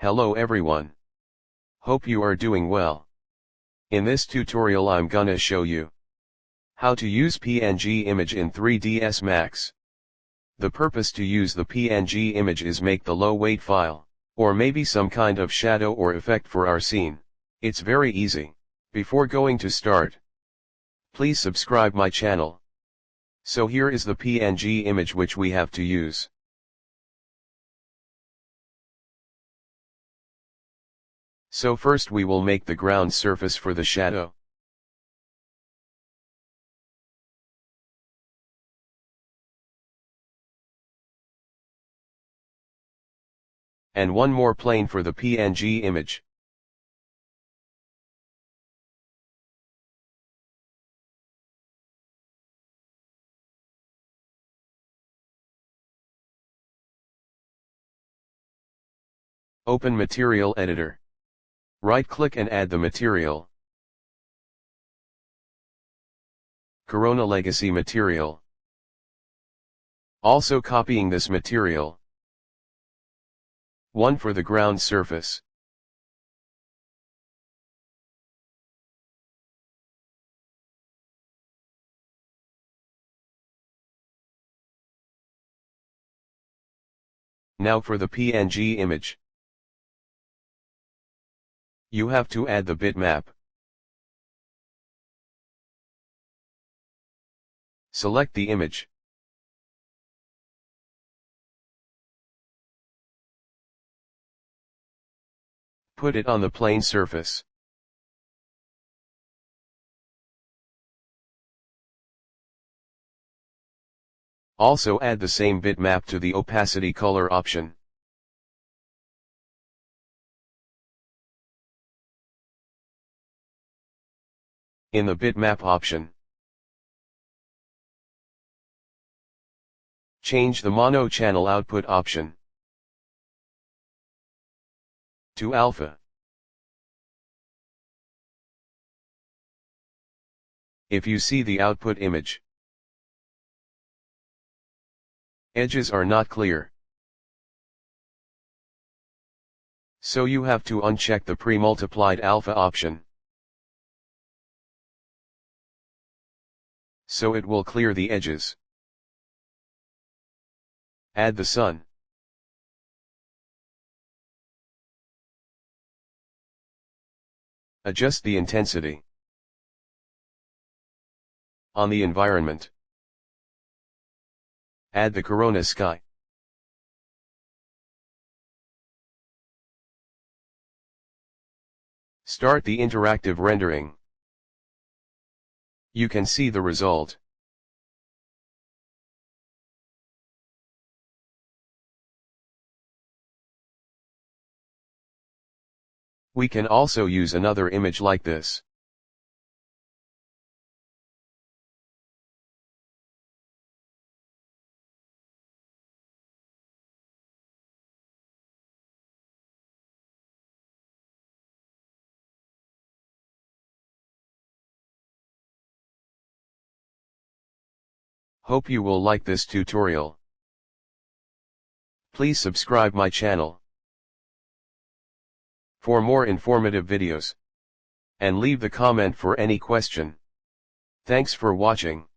Hello everyone. Hope you are doing well. In this tutorial I'm gonna show you how to use PNG image in 3ds Max. The purpose to use the PNG image is make the low weight file, or maybe some kind of shadow or effect for our scene. It's very easy. Before going to start, please subscribe my channel. So here is the PNG image which we have to use. So first we will make the ground surface for the shadow. And one more plane for the PNG image. Open Material Editor. Right-click and add the material. Corona Legacy material. Also copying this material. One for the ground surface. Now for the PNG image. You have to add the bitmap. Select the image. Put it on the plane surface. Also add the same bitmap to the opacity color option. In the bitmap option, change the mono channel output option to alpha. If you see the output image, edges are not clear, so you have to uncheck the pre-multiplied alpha option, so it will clear the edges. Add the sun. Adjust the intensity. On the environment, add the corona sky. Start the interactive rendering. You can see the result. We can also use another image like this. Hope you will like this tutorial. Please subscribe my channel for more informative videos, and leave the comment for any question. Thanks for watching.